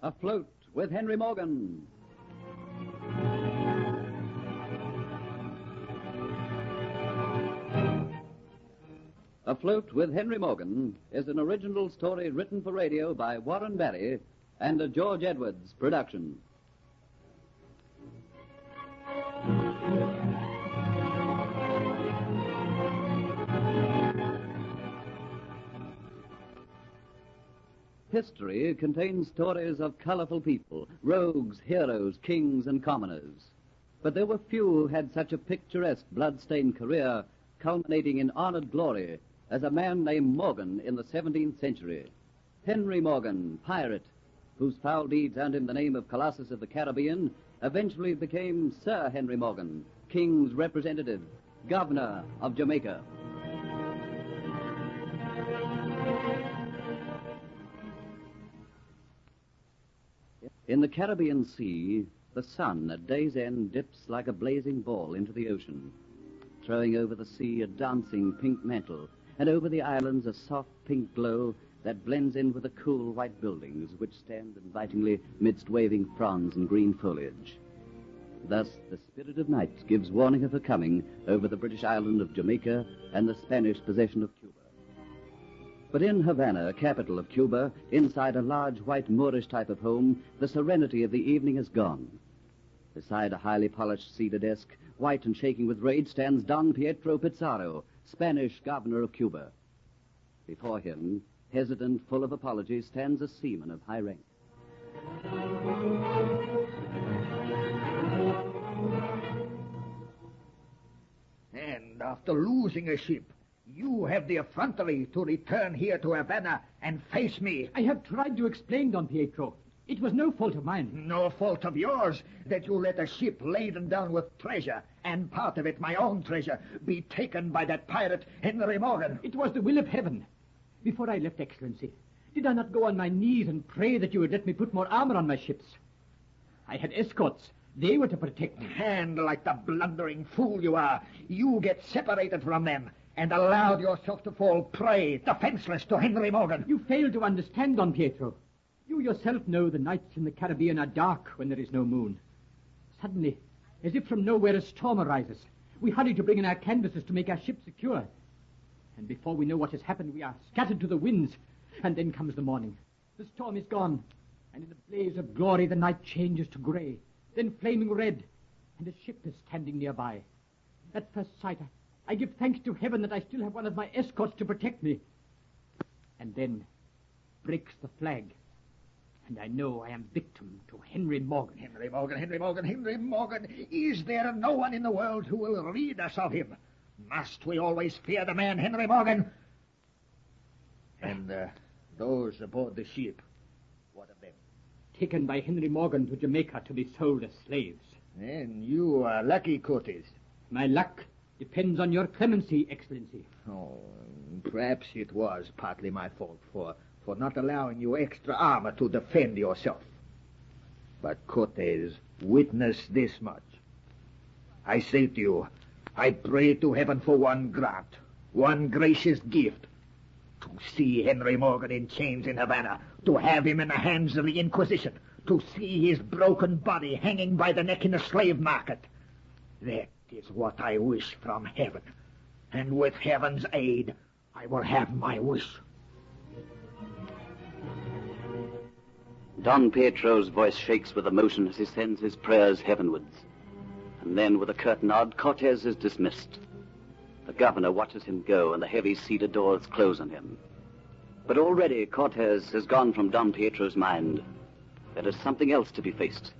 Afloat with Henry Morgan. Afloat with Henry Morgan is an original story written for radio by Warren Barry and a George Edwards production. History contains stories of colorful people, rogues, heroes, kings, and commoners. But there were few who had such a picturesque, blood-stained career culminating in honored glory as a man named Morgan in the 17th century. Henry Morgan, pirate, whose foul deeds earned him the name of Colossus of the Caribbean, eventually became Sir Henry Morgan, King's representative, governor of Jamaica. In the Caribbean Sea, the sun at day's end dips like a blazing ball into the ocean, throwing over the sea a dancing pink mantle, and over the islands a soft pink glow that blends in with the cool white buildings which stand invitingly midst waving fronds and green foliage. Thus, the spirit of night gives warning of her coming over the British island of Jamaica and the Spanish possession of Cuba. But in Havana, capital of Cuba, inside a large white Moorish type of home, the serenity of the evening is gone. Beside a highly polished cedar desk, white and shaking with rage, stands Don Pietro Pizarro, Spanish governor of Cuba. Before him, hesitant, full of apologies, stands a seaman of high rank. And after losing a ship, you have the effrontery to return here to Havana and face me. I have tried to explain, Don Pietro. It was no fault of mine. No fault of yours that you let a ship laden down with treasure, and part of it my own treasure, be taken by that pirate Henry Morgan. It was the will of heaven. Before I left, Excellency, did I not go on my knees and pray that you would let me put more armor on my ships? I had escorts. They were to protect me. And like the blundering fool you are, you get separated from them and allowed yourself to fall prey, defenseless, to Henry Morgan. You fail to understand, Don Pietro. You yourself know the nights in the Caribbean are dark when there is no moon. Suddenly, as if from nowhere, a storm arises. We hurry to bring in our canvases to make our ship secure. And before we know what has happened, we are scattered to the winds. And then comes the morning. The storm is gone, and in a blaze of glory the night changes to grey, then flaming red, and a ship is standing nearby. At first sight, I give thanks to heaven that I still have one of my escorts to protect me. And then breaks the flag, and I know I am victim to Henry Morgan. Henry Morgan, Henry Morgan, Henry Morgan. Is there no one in the world who will rid us of him? Must we always fear the man Henry Morgan? And those aboard the ship, what of them? Taken by Henry Morgan to Jamaica to be sold as slaves. Then you are lucky, Cortes. My luck depends on your clemency, Excellency. Oh, perhaps it was partly my fault for not allowing you extra armor to defend yourself. But, Cortes, witness this much. I say to you, I pray to heaven for one grant, one gracious gift, to see Henry Morgan in chains in Havana, to have him in the hands of the Inquisition, to see his broken body hanging by the neck in the slave market. That is what I wish from heaven, and with heaven's aid, I will have my wish. Don Pietro's voice shakes with emotion as he sends his prayers heavenwards. And then, with a curt nod, Cortes is dismissed. The governor watches him go, and the heavy cedar doors close on him. But already Cortes has gone from Don Pietro's mind. There is something else to be faced.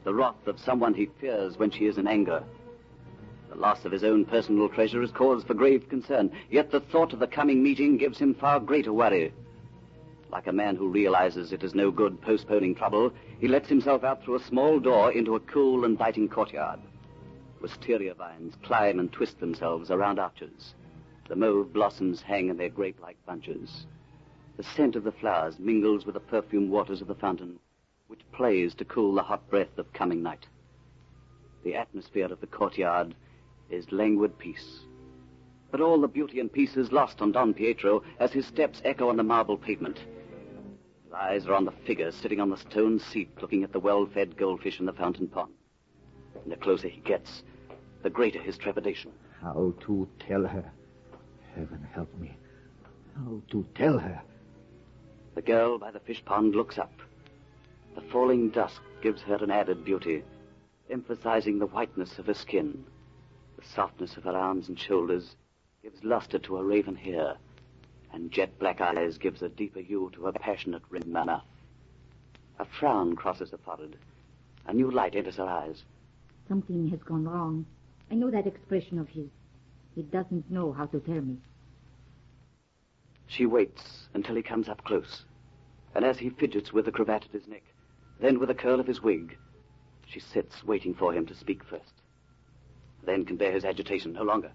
The wrath of someone he fears when she is in anger. The loss of his own personal treasure is cause for grave concern, yet the thought of the coming meeting gives him far greater worry. Like a man who realizes it is no good postponing trouble, he lets himself out through a small door into a cool, inviting courtyard. Wisteria vines climb and twist themselves around arches. The mauve blossoms hang in their grape-like bunches. The scent of the flowers mingles with the perfumed waters of the fountain, which plays to cool the hot breath of coming night. The atmosphere of the courtyard is languid peace. But all the beauty and peace is lost on Don Pietro as his steps echo on the marble pavement. eyes are on the figure sitting on the stone seat looking at the well-fed goldfish in the fountain pond. And the closer he gets, the greater his trepidation. How to tell her? Heaven help me. How to tell her? The girl by the fish pond looks up. The falling dusk gives her an added beauty, emphasizing the whiteness of her skin. The softness of her arms and shoulders gives luster to her raven hair, and jet-black eyes gives a deeper hue to her passionate red mouth. A frown crosses her forehead. A new light enters her eyes. Something has gone wrong. I know that expression of his. He doesn't know how to tell me. She waits until he comes up close, and as he fidgets with the cravat at his neck, then with a curl of his wig, she sits waiting for him to speak first. Then can bear his agitation no longer.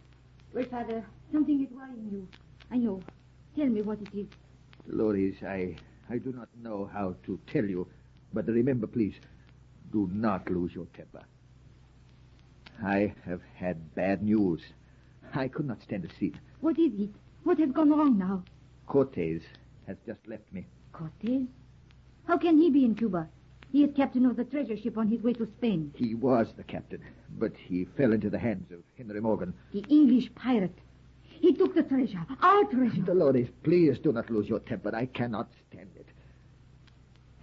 Well, Father, something is worrying you. I know. Tell me what it is. Dolores, I do not know how to tell you, but remember, please, do not lose your temper. I have had bad news. I could not stand to see it. What is it? What has gone wrong now? Cortez has just left me. Cortez? How can he be in Cuba? He is captain of the treasure ship on his way to Spain. He was the captain, but he fell into the hands of Henry Morgan. The English pirate. He took the treasure, our treasure. Dolores, please do not lose your temper. I cannot stand it.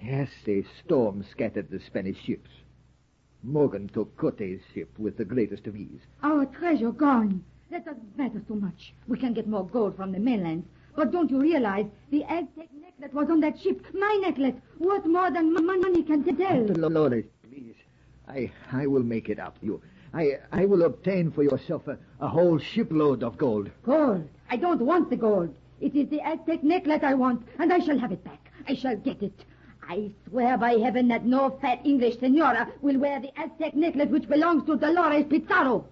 Yes, a storm scattered the Spanish ships. Morgan took Cortez' ship with the greatest of ease. Our treasure gone. That doesn't matter so much. We can get more gold from the mainland. But don't you realize the Aztec necklace was on that ship? My necklace, worth more than money can tell. Dolores, please. I will make it up. I will obtain for yourself a whole shipload of gold. Gold? I don't want the gold. It is the Aztec necklace I want, and I shall have it back. I shall get it. I swear by heaven that no fat English senora will wear the Aztec necklace which belongs to Dolores Pizarro.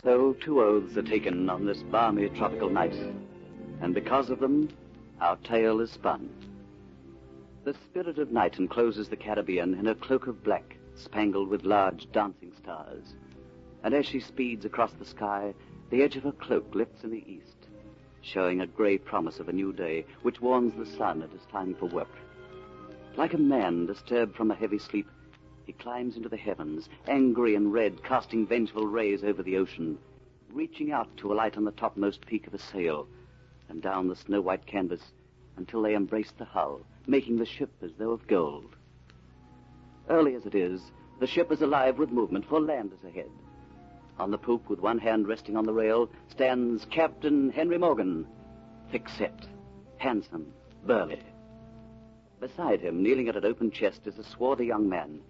So 2 oaths are taken on this balmy tropical night, and because of them, our tale is spun. The spirit of night encloses the Caribbean in a cloak of black, spangled with large dancing stars. And as she speeds across the sky, the edge of her cloak lifts in the east, showing a grey promise of a new day, which warns the sun it is time for work. Like a man disturbed from a heavy sleep, he climbs into the heavens, angry and red, casting vengeful rays over the ocean, reaching out to alight on the topmost peak of a sail, and down the snow-white canvas until they embrace the hull, making the ship as though of gold. Early as it is, the ship is alive with movement, for land is ahead. On the poop, with one hand resting on the rail, stands Captain Henry Morgan, thick-set, handsome, burly. Beside him, kneeling at an open chest, is a swarthy young man,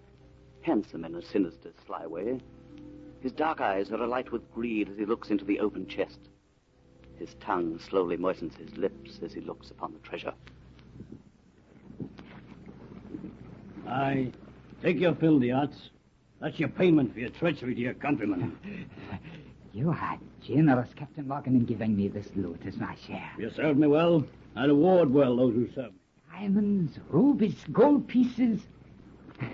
handsome in a sinister, sly way. His dark eyes are alight with greed as he looks into the open chest. His tongue slowly moistens his lips as he looks upon the treasure. Aye, take your fill, the arts. That's your payment for your treachery to your countrymen. You are generous, Captain Morgan, in giving me this loot as my share. You served me well. I reward well those who serve me. Diamonds, rubies, gold pieces. It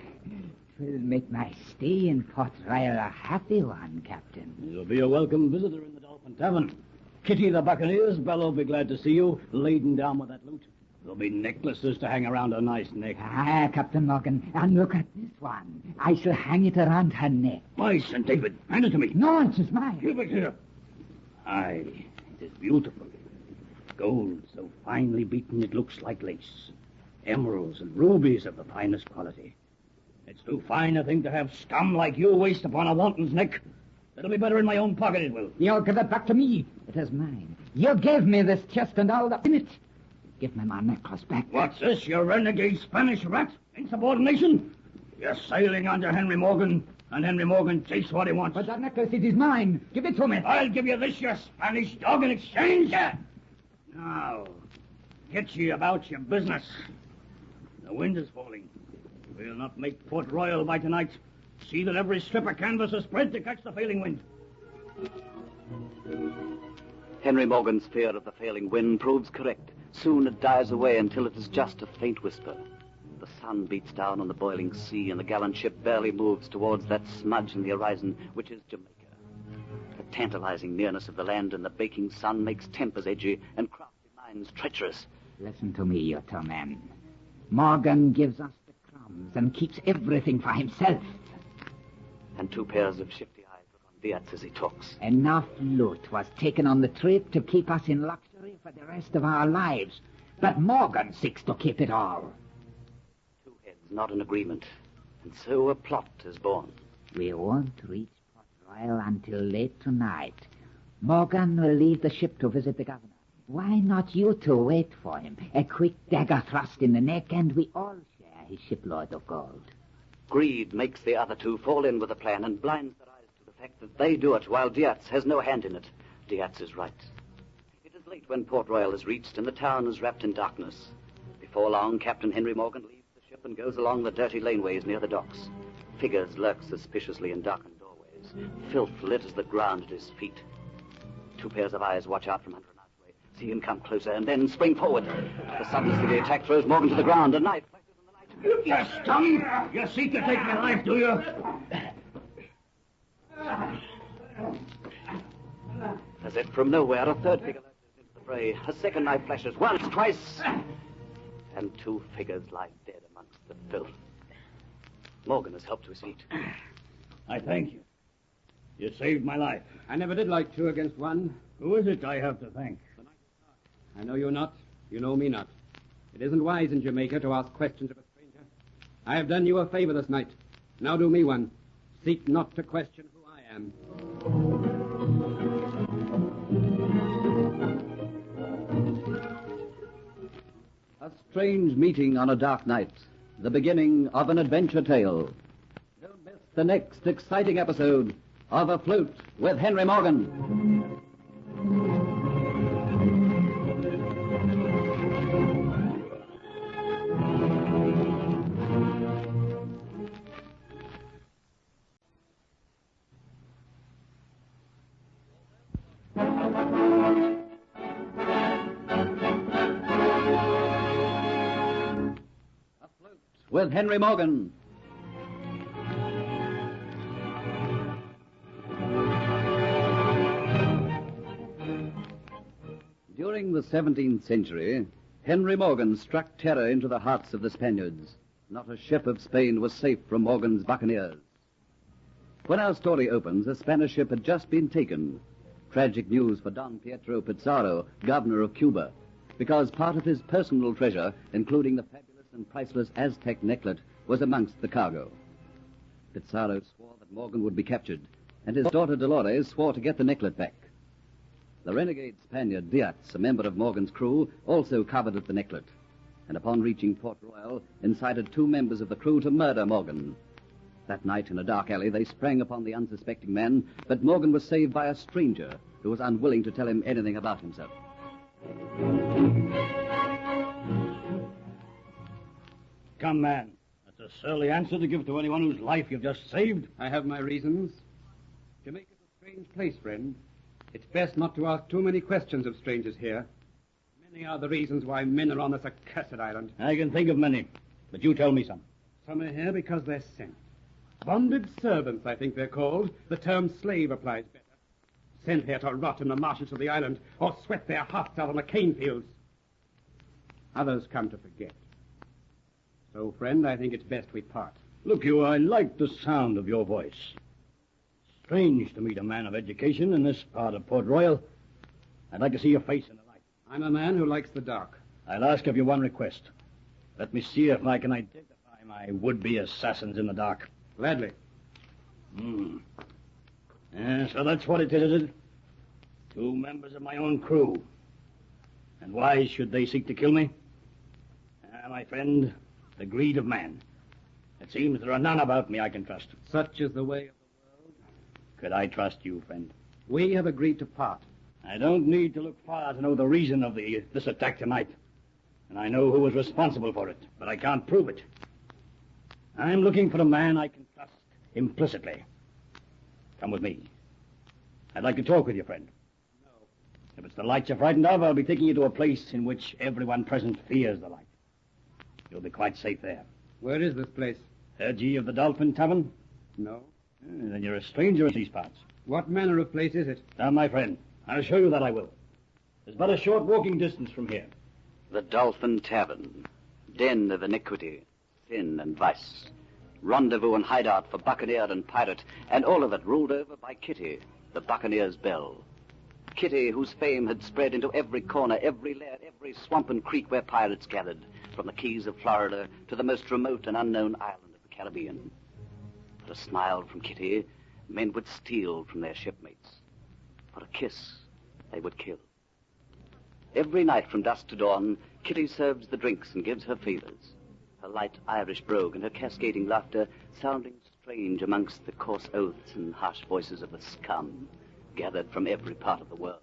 will make my stay in Port Royal a happy one, Captain. You'll be a welcome visitor in the Dolphin Tavern. Kitty the Buccaneers, Bella will be glad to see you, laden down with that loot. There'll be necklaces to hang around her nice neck. Ah, Captain Morgan, and look at this one. I shall hang it around her neck. By St. David, hand it to me. No, it is mine. Give it here. Aye, it is beautiful. Gold so finely beaten it looks like lace. Emeralds and rubies of the finest quality. It's too fine a thing to have scum like you waste upon a wanton's neck. It'll be better in my own pocket, it will. You'll give it back to me. It is mine. You gave me this chest and all that's in it. Give me my necklace back. What's this, you renegade Spanish rat? Insubordination? You're sailing under Henry Morgan, and Henry Morgan takes what he wants. But that necklace, it is mine. Give it to me. I'll give you this, you Spanish dog, in exchange. Now, get ye about your business. The wind is falling. We'll not make Port Royal by tonight. See that every strip of canvas is spread to catch the failing wind. Henry Morgan's fear of the failing wind proves correct. Soon it dies away until it is just a faint whisper. The sun beats down on the boiling sea, and the gallant ship barely moves towards that smudge in the horizon, which is Jamaica. The tantalizing nearness of the land and the baking sun makes tempers edgy and crafty Lines treacherous. Listen to me, you two men. Morgan gives us the crumbs and keeps everything for himself. And 2 pairs of shifty eyes look on Diaz as he talks. Enough loot was taken on the trip to keep us in luxury for the rest of our lives. But Morgan seeks to keep it all. 2 heads not in agreement. And so a plot is born. We won't reach Port Royal until late tonight. Morgan will leave the ship to visit the governor. Why not you two wait for him? A quick dagger thrust in the neck, and we all share his shipload of gold. Greed makes the other 2 fall in with the plan and blinds their eyes to the fact that they do it while Diaz has no hand in it. Diaz is right. It is late when Port Royal is reached and the town is wrapped in darkness. Before long, Captain Henry Morgan leaves the ship and goes along the dirty laneways near the docks. Figures lurk suspiciously in darkened doorways. Filth litters the ground at his feet. 2 pairs of eyes watch out from under an archway, see him come closer, and then spring forward. The suddenness of the attack throws Morgan to the ground. A knife flashes in the night. You scum! You seek to take my life, do you? As if from nowhere, a 3rd figure lurches into the fray. A second knife flashes once, twice, and 2 figures lie dead amongst the filth. Morgan is helped to his feet. I thank you. You saved my life. I never did like 2 against 1. Who is it I have to thank? I know you not. You know me not. It isn't wise in Jamaica to ask questions of a stranger. I have done you a favor this night. Now do me one. Seek not to question who I am. A strange meeting on a dark night. The beginning of an adventure tale. Don't miss the next exciting episode of Afloat with Henry Morgan. With Henry Morgan. During the 17th century, Henry Morgan struck terror into the hearts of the Spaniards. Not a ship of Spain was safe from Morgan's buccaneers. When our story opens, a Spanish ship had just been taken. Tragic news for Don Pietro Pizarro, governor of Cuba, because part of his personal treasure, including the fabulous and priceless Aztec Necklace, was amongst the cargo. Pizarro swore that Morgan would be captured, and his daughter Dolores swore to get the necklet back. The renegade Spaniard Diaz, a member of Morgan's crew, also coveted the necklet, and upon reaching Port Royal, incited 2 members of the crew to murder Morgan. That night, in a dark alley, they sprang upon the unsuspecting man, but Morgan was saved by a stranger who was unwilling to tell him anything about himself. Come, man. That's a surly answer to give to anyone whose life you've just saved. I have my reasons. Jamaica's a strange place, friend. It's best not to ask too many questions of strangers here. Many are the reasons why men are on this accursed island. I can think of many, but you tell me some. Some are here because they're sent. Bonded servants, I think they're called. The term slave applies better. Sent here to rot in the marshes of the island or sweat their hearts out on the cane fields. Others come to forget. So, friend, I think it's best we part. Look, you, I like the sound of your voice. Strange to meet a man of education in this part of Port Royal. I'd like to see your face in the light. I'm a man who likes the dark. I'll ask of you one request. Let me see if I can identify my would-be assassins in the dark. Gladly. So that's what it is it? 2 members of my own crew. And why should they seek to kill me? My friend, the greed of man. It seems there are none about me I can trust. Such is the way of the world. Could I trust you, friend? We have agreed to part. I don't need to look far to know the reason of this attack tonight. And I know who was responsible for it, but I can't prove it. I'm looking for a man I can trust implicitly. Come with me. I'd like to talk with you, friend. No. If it's the light you're frightened of, I'll be taking you to a place in which everyone present fears the light. You'll be quite safe there. Where is this place? Heard ye of the Dolphin Tavern? No. Then you're a stranger in these parts. What manner of place is it? Now, my friend, I'll show you that I will. It's but a short walking distance from here. The Dolphin Tavern, den of iniquity, sin and vice, rendezvous and hideout for buccaneer and pirate, and all of it ruled over by Kitty, the buccaneer's belle. Kitty, whose fame had spread into every corner, every lair, every swamp and creek where pirates gathered, from the Keys of Florida to the most remote and unknown island of the Caribbean. For a smile from Kitty, men would steal from their shipmates. For a kiss, they would kill. Every night from dusk to dawn, Kitty serves the drinks and gives her favors, her light Irish brogue and her cascading laughter sounding strange amongst the coarse oaths and harsh voices of the scum gathered from every part of the world.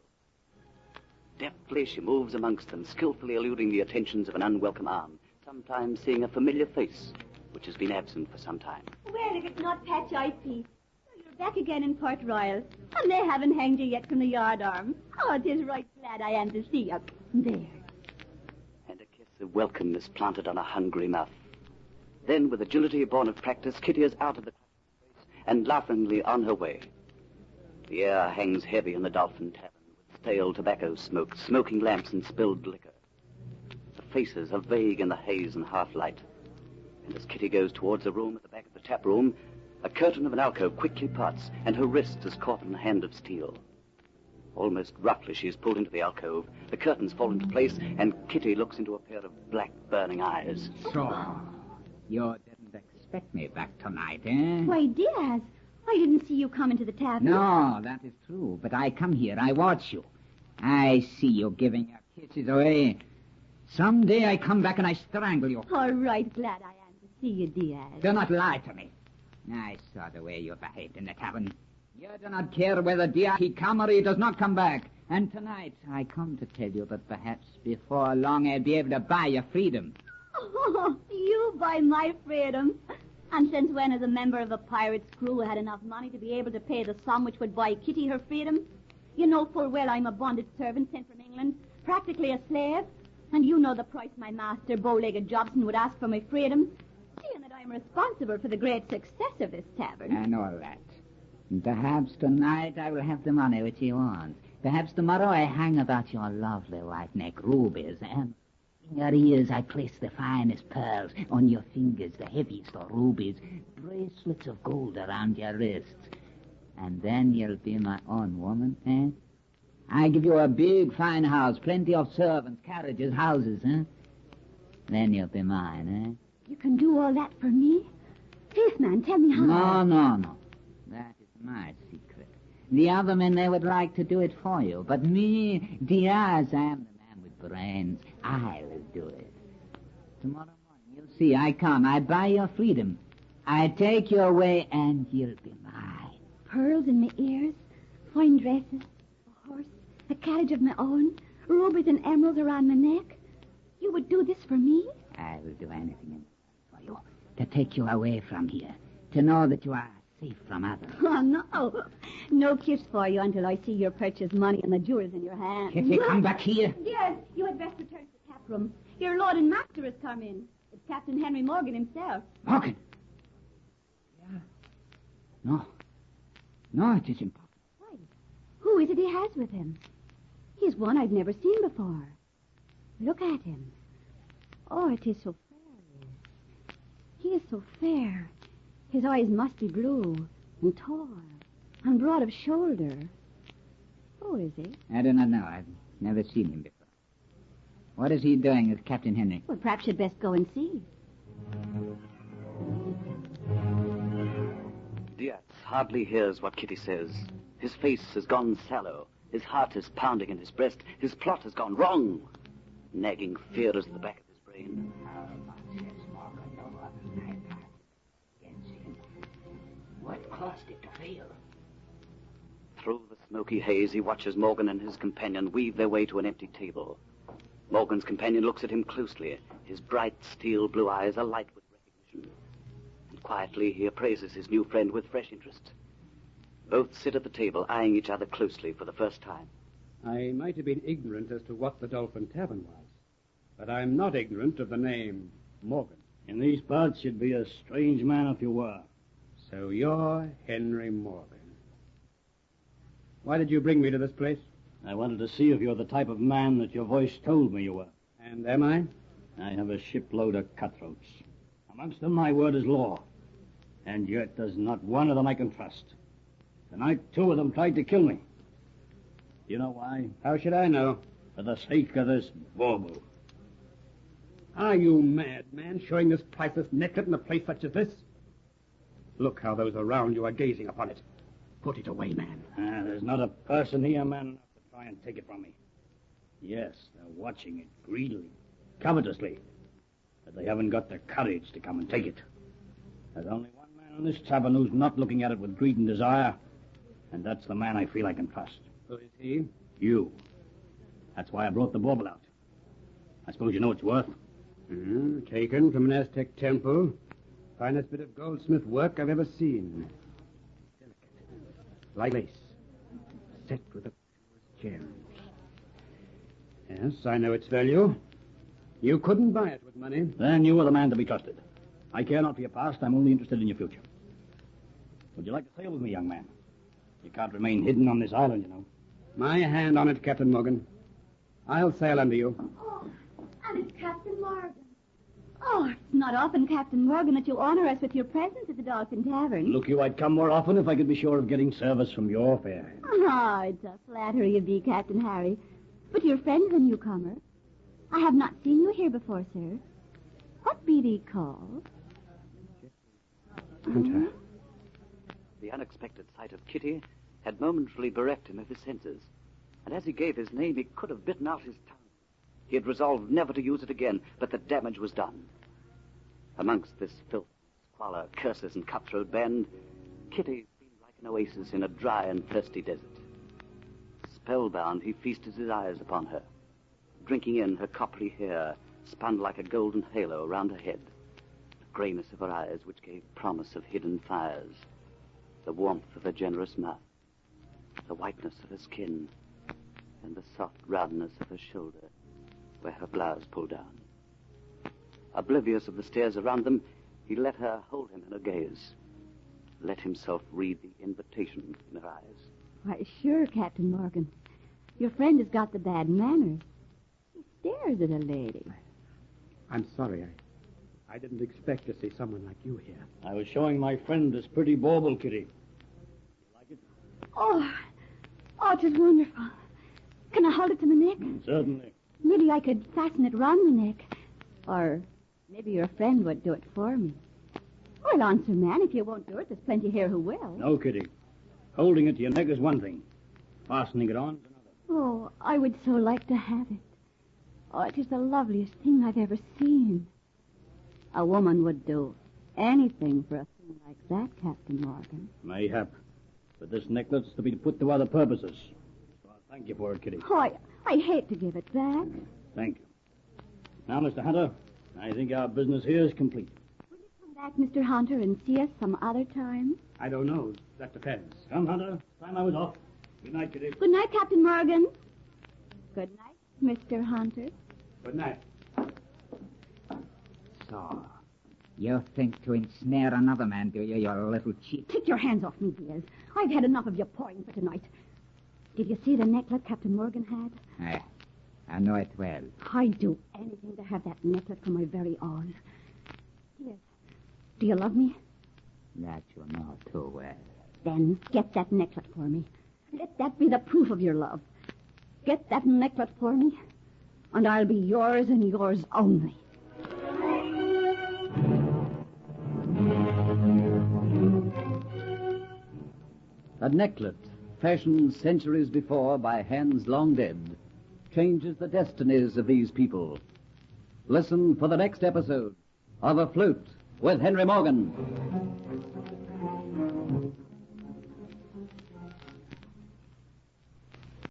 Deftly she moves amongst them, skillfully eluding the attentions of an unwelcome arm, sometimes seeing a familiar face which has been absent for some time. Well, if it's not Patch Ipey. You're back again in Port Royal, and they haven't hanged you yet from the yardarm. Oh, it is right glad I am to see you. There. And a kiss of welcome is planted on a hungry mouth. Then, with agility born of practice, Kitty is out of the place and laughingly on her way. The air hangs heavy in the Dolphin Tavern, with stale tobacco smoke, smoking lamps, and spilled liquor. The faces are vague in the haze and half-light. And as Kitty goes towards a room at the back of the tap room, a curtain of an alcove quickly parts, and her wrist is caught in a hand of steel. Almost roughly, she is pulled into the alcove. The curtains fall into place, and Kitty looks into a pair of black, burning eyes. So, you didn't expect me back tonight, eh? Why, Diaz, I didn't see you come into the tavern. No, that is true. But I come here. I watch you. I see you giving your kisses away. Someday I come back and I strangle you. All right, glad I am to see you, Diaz. Do not lie to me. I saw the way you behaved in the tavern. You do not care whether Diaz he come or he does not come back. And tonight I come to tell you that perhaps before long I'll be able to buy your freedom. Oh, you buy my freedom. And since when has a member of a pirate's crew had enough money to be able to pay the sum which would buy Kitty her freedom? You know full well I'm a bonded servant sent from England, practically a slave. And you know the price my master, bow-legged Jobson, would ask for my freedom, seeing that I'm responsible for the great success of this tavern. I know that. And perhaps tonight I will have the money which you want. Perhaps tomorrow I hang about your lovely white neck rubies, and in your ears I place the finest pearls, on your fingers the heaviest of rubies, bracelets of gold around your wrists. And then you'll be my own woman, eh? I give you a big, fine house, plenty of servants, carriages, houses, eh? Then you'll be mine, eh? You can do all that for me? Please, man, tell me how. No. That is my secret. The other men, they would like to do it for you. But me, Diaz, I am the man with brains. I will do it. Tomorrow morning, you'll see, I come. I buy your freedom. I take you away, and you'll be mine. Pearls in my ears, fine dresses, a horse, a carriage of my own, rubies and emeralds around my neck. You would do this for me? I will do anything for you. To take you away from here. To know that you are safe from others. Oh, no. No kiss for you until I see your purchase money and the jewels in your hand. Kitty, come back here. Yes, you had best return to the tap room. Your lord and master has come in. It's Captain Henry Morgan himself. Morgan? Yeah. No, it is impossible. Why? Who is it he has with him? He's one I've never seen before. Look at him. Oh, it is so fair. He is so fair. His eyes must be blue and tall and broad of shoulder. Who is he? I do not know. I've never seen him before. What is he doing with Captain Henry? Well, perhaps you'd best go and see. Diaz hardly hears what Kitty says. His face has gone sallow. His heart is pounding in his breast. His plot has gone wrong. Nagging fear is at the back of his brain. What caused it to fail? Through the smoky haze, he watches Morgan and his companion weave their way to an empty table. Morgan's companion looks at him closely. His bright steel blue eyes are light with recognition. And quietly, he appraises his new friend with fresh interest. Both sit at the table, eyeing each other closely for the first time. I might have been ignorant as to what the Dolphin Tavern was, but I'm not ignorant of the name Morgan. In these parts, you'd be a strange man if you were. So you're Henry Morgan. Why did you bring me to this place? I wanted to see if you're the type of man that your voice told me you were. And am I? I have a shipload of cutthroats. Amongst them, my word is law. And yet there's not one of them I can trust. Tonight, 2 of them tried to kill me. Do you know why? How should I know? For the sake of this bauble. Are you mad, man, showing this priceless necklet in a place such as this? Look how those around you are gazing upon it. Put it away, man. There's not a person here man enough to try and take it from me. Yes, they're watching it greedily, covetously. But they haven't got the courage to come and take it. There's only one man in this tavern who's not looking at it with greed and desire, and that's the man I feel I can trust. Who is he? You. That's why I brought the bauble out. I suppose you know its worth? Taken from an Aztec temple. Finest bit of goldsmith work I've ever seen. Delicate. Like lace. Set with the purest gems. Yes, I know its value. You couldn't buy it with money. Then you are the man to be trusted. I care not for your past. I'm only interested in your future. Would you like to sail with me, young man? You can't remain hidden on this island, you know. My hand on it, Captain Morgan. I'll sail under you. Oh, and it's Captain Morgan. Oh, it's not often, Captain Morgan, that you honor us with your presence at the Dolphin Tavern. Look, you, I'd come more often if I could be sure of getting service from your fair. Oh, it's a flattery of thee, Captain Harry. But your friend's a newcomer. I have not seen you here before, sir. What be thee called? Hunter. The unexpected sight of Kitty had momentarily bereft him of his senses, and as he gave his name, he could have bitten out his tongue. He had resolved never to use it again, but the damage was done. Amongst this filth, squalor, curses, and cutthroat band, Kitty seemed like an oasis in a dry and thirsty desert. Spellbound, he feasted his eyes upon her, drinking in her coppery hair, spun like a golden halo around her head, the grayness of her eyes, which gave promise of hidden fires, the warmth of her generous mouth, the whiteness of her skin, and the soft roundness of her shoulder, where her blouse pulled down. Oblivious of the stares around them, he let her hold him in her gaze, let himself read the invitation in her eyes. Why, sure, Captain Morgan. Your friend has got the bad manners. He stares at a lady. I'm sorry. I didn't expect to see someone like you here. I was showing my friend this pretty bauble, Kitty. You like it? Oh, it is wonderful. Can I hold it to my neck? Certainly. Maybe I could fasten it round my neck. Or maybe your friend would do it for me. Well, answer, man, if you won't do it, there's plenty here who will. No, Kitty. Holding it to your neck is one thing. Fastening it on is another. Oh, I would so like to have it. Oh, it is the loveliest thing I've ever seen. A woman would do anything for a thing like that, Captain Morgan. Mayhap. But this necklace is to be put to other purposes. So I'll thank you for it, Kitty. Oh, I hate to give it back. Thank you. Now, Mr. Hunter, I think our business here is complete. Will you come back, Mr. Hunter, and see us some other time? I don't know. That depends. Come, Hunter. Time I was off. Good night, Kitty. Good night, Captain Morgan. Good night, Mr. Hunter. Good night. So, you think to ensnare another man, do you, you little cheat? Take your hands off me, Diaz. I've had enough of your pawing for tonight. Did you see the necklet Captain Morgan had? I know it well. I'd do anything to have that necklet for my very own. Diaz, do you love me? That you know too well. Then get that necklet for me. Let that be the proof of your love. Get that necklet for me, and I'll be yours and yours only. A necklet, fashioned centuries before by hands long dead, changes the destinies of these people. Listen for the next episode of Afloat with Henry Morgan.